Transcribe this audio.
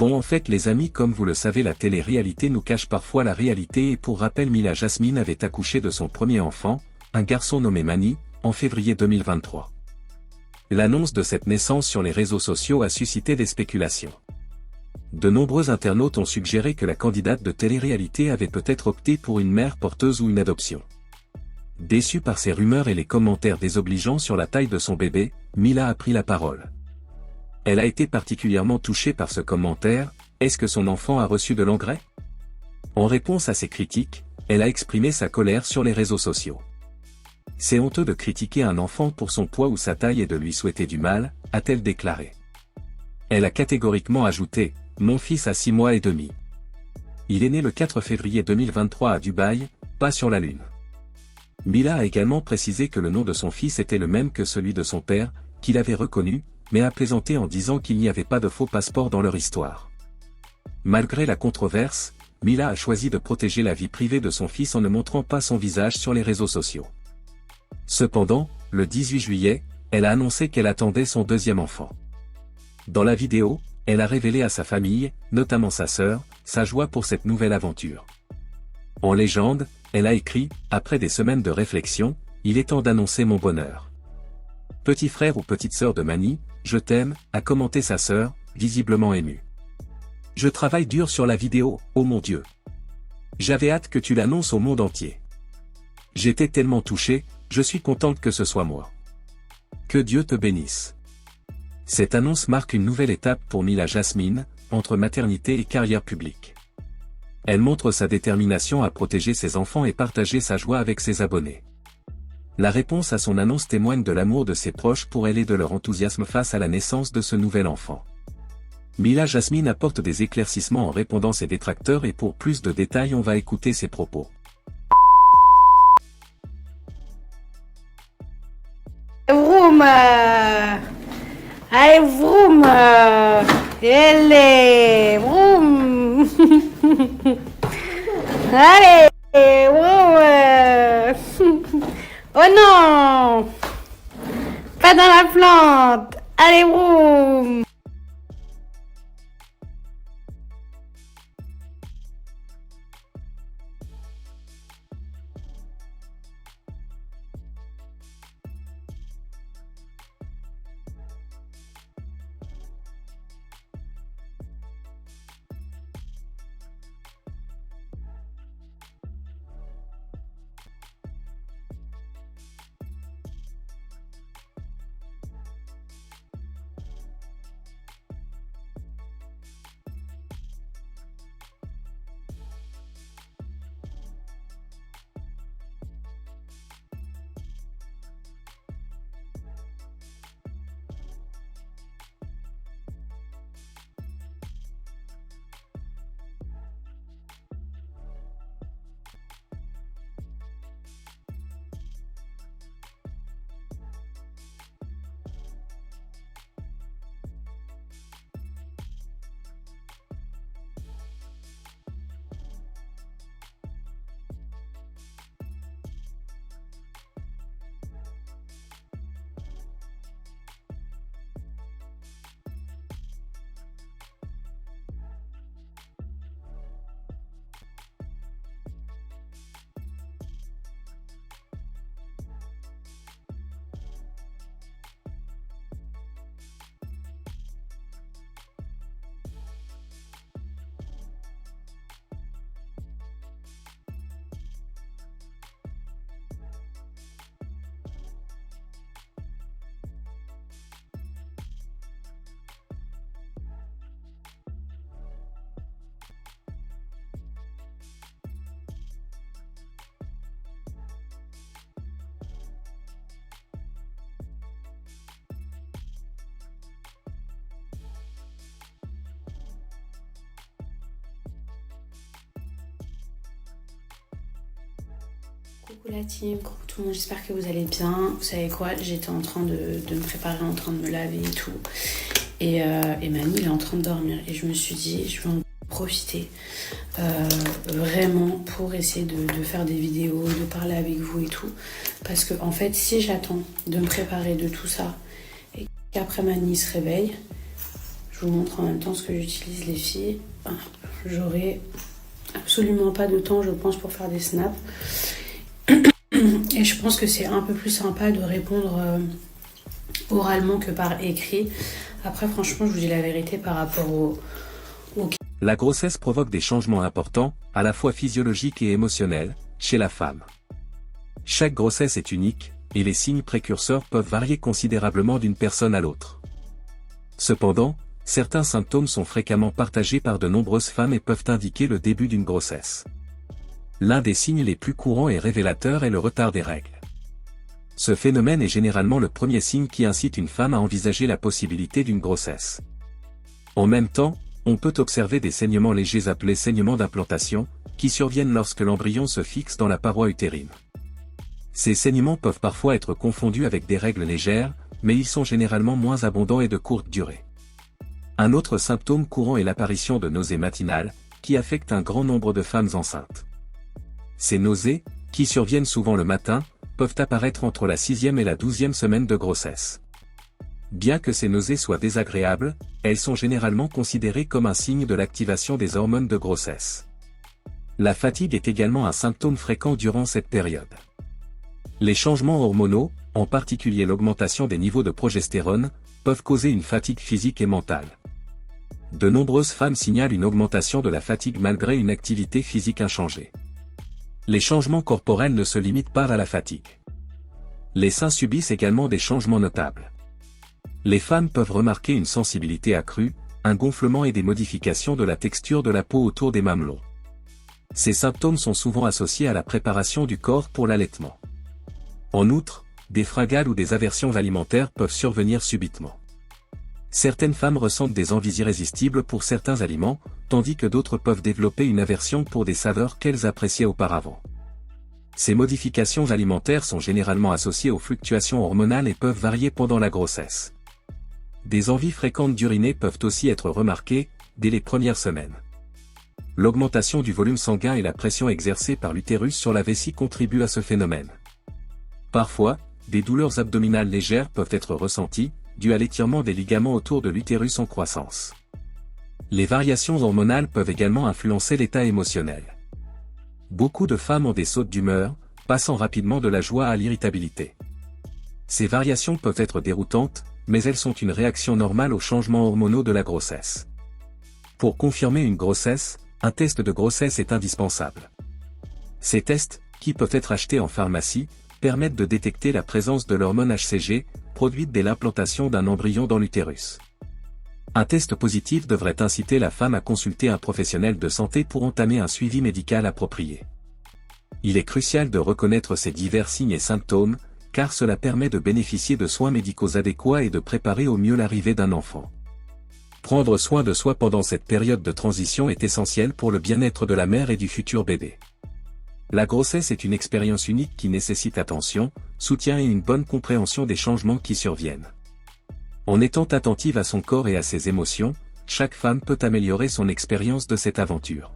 Bon, en fait les amis, comme vous le savez, la télé-réalité nous cache parfois la réalité, et pour rappel, Mila Jasmine avait accouché de son premier enfant, un garçon nommé Mani, en février 2023. L'annonce de cette naissance sur les réseaux sociaux a suscité des spéculations. De nombreux internautes ont suggéré que la candidate de télé-réalité avait peut-être opté pour une mère porteuse ou une adoption. Déçue par ces rumeurs et les commentaires désobligeants sur la taille de son bébé, Mila a pris la parole. Elle a été particulièrement touchée par ce commentaire: est-ce que son enfant a reçu de l'engrais? En réponse à ces critiques, elle a exprimé sa colère sur les réseaux sociaux. C'est honteux de critiquer un enfant pour son poids ou sa taille et de lui souhaiter du mal, a-t-elle déclaré. Elle a catégoriquement ajouté: mon fils a 6 mois et demi. Il est né le 4 février 2023 à Dubaï, pas sur la Lune. Mila a également précisé que le nom de son fils était le même que celui de son père, qu'il avait reconnu, mais a plaisanté en disant qu'il n'y avait pas de faux passeport dans leur histoire. Malgré la controverse, Mila a choisi de protéger la vie privée de son fils en ne montrant pas son visage sur les réseaux sociaux. Cependant, le 18 juillet, elle a annoncé qu'elle attendait son deuxième enfant. Dans la vidéo, elle a révélé à sa famille, notamment sa sœur, sa joie pour cette nouvelle aventure. En légende, elle a écrit: après des semaines de réflexion, il est temps d'annoncer mon bonheur. Petit frère ou petite sœur de Mani, je t'aime, a commenté sa sœur, visiblement émue. Je travaille dur sur la vidéo, oh mon Dieu. J'avais hâte que tu l'annonces au monde entier. J'étais tellement touchée, je suis contente que ce soit moi. Que Dieu te bénisse. Cette annonce marque une nouvelle étape pour Mila Jasmine, entre maternité et carrière publique. Elle montre sa détermination à protéger ses enfants et partager sa joie avec ses abonnés. La réponse à son annonce témoigne de l'amour de ses proches pour elle et de leur enthousiasme face à la naissance de ce nouvel enfant. Mila Jasmine apporte des éclaircissements en répondant à ses détracteurs, et pour plus de détails on va écouter ses propos. Vroom, allez vroom, allez vroom, allez vroom, oh non, pas dans la plante, allez vroom. Coucou la team, coucou tout le monde, j'espère que vous allez bien. Vous savez quoi, j'étais en train de me préparer, en train de me laver et tout. Et Mani il est en train de dormir. Et je me suis dit, je vais en profiter vraiment pour essayer de faire des vidéos, de parler avec vous et tout. Parce que en fait, si j'attends de me préparer de tout ça et qu'après Mani se réveille, je Je vous montre en même temps ce que j'utilise les filles. J'aurai absolument pas de temps, je pense, pour faire des snaps. Et je pense que c'est un peu plus sympa de répondre oralement que par écrit. Après, franchement, je vous dis la vérité par rapport au... La grossesse provoque des changements importants, à la fois physiologiques et émotionnels, chez la femme. Chaque grossesse est unique, et les signes précurseurs peuvent varier considérablement d'une personne à l'autre. Cependant, certains symptômes sont fréquemment partagés par de nombreuses femmes et peuvent indiquer le début d'une grossesse. L'un des signes les plus courants et révélateurs est le retard des règles. Ce phénomène est généralement le premier signe qui incite une femme à envisager la possibilité d'une grossesse. En même temps, on peut observer des saignements légers appelés saignements d'implantation, qui surviennent lorsque l'embryon se fixe dans la paroi utérine. Ces saignements peuvent parfois être confondus avec des règles légères, mais ils sont généralement moins abondants et de courte durée. Un autre symptôme courant est l'apparition de nausées matinales, qui affectent un grand nombre de femmes enceintes. Ces nausées, qui surviennent souvent le matin, peuvent apparaître entre la 6e et la 12e semaine de grossesse. Bien que ces nausées soient désagréables, elles sont généralement considérées comme un signe de l'activation des hormones de grossesse. La fatigue est également un symptôme fréquent durant cette période. Les changements hormonaux, en particulier l'augmentation des niveaux de progestérone, peuvent causer une fatigue physique et mentale. De nombreuses femmes signalent une augmentation de la fatigue malgré une activité physique inchangée. Les changements corporels ne se limitent pas à la fatigue. Les seins subissent également des changements notables. Les femmes peuvent remarquer une sensibilité accrue, un gonflement et des modifications de la texture de la peau autour des mamelons. Ces symptômes sont souvent associés à la préparation du corps pour l'allaitement. En outre, des fringales ou des aversions alimentaires peuvent survenir subitement. Certaines femmes ressentent des envies irrésistibles pour certains aliments, tandis que d'autres peuvent développer une aversion pour des saveurs qu'elles appréciaient auparavant. Ces modifications alimentaires sont généralement associées aux fluctuations hormonales et peuvent varier pendant la grossesse. Des envies fréquentes d'uriner peuvent aussi être remarquées, dès les premières semaines. L'augmentation du volume sanguin et la pression exercée par l'utérus sur la vessie contribuent à ce phénomène. Parfois, des douleurs abdominales légères peuvent être ressenties, dues à l'étirement des ligaments autour de l'utérus en croissance. Les variations hormonales peuvent également influencer l'état émotionnel. Beaucoup de femmes ont des sautes d'humeur, passant rapidement de la joie à l'irritabilité. Ces variations peuvent être déroutantes, mais elles sont une réaction normale aux changements hormonaux de la grossesse. Pour confirmer une grossesse, un test de grossesse est indispensable. Ces tests, qui peuvent être achetés en pharmacie, permettent de détecter la présence de l'hormone HCG, produite dès l'implantation d'un embryon dans l'utérus. Un test positif devrait inciter la femme à consulter un professionnel de santé pour entamer un suivi médical approprié. Il est crucial de reconnaître ces divers signes et symptômes, car cela permet de bénéficier de soins médicaux adéquats et de préparer au mieux l'arrivée d'un enfant. Prendre soin de soi pendant cette période de transition est essentiel pour le bien-être de la mère et du futur bébé. La grossesse est une expérience unique qui nécessite attention, soutien et une bonne compréhension des changements qui surviennent. En étant attentive à son corps et à ses émotions, chaque femme peut améliorer son expérience de cette aventure.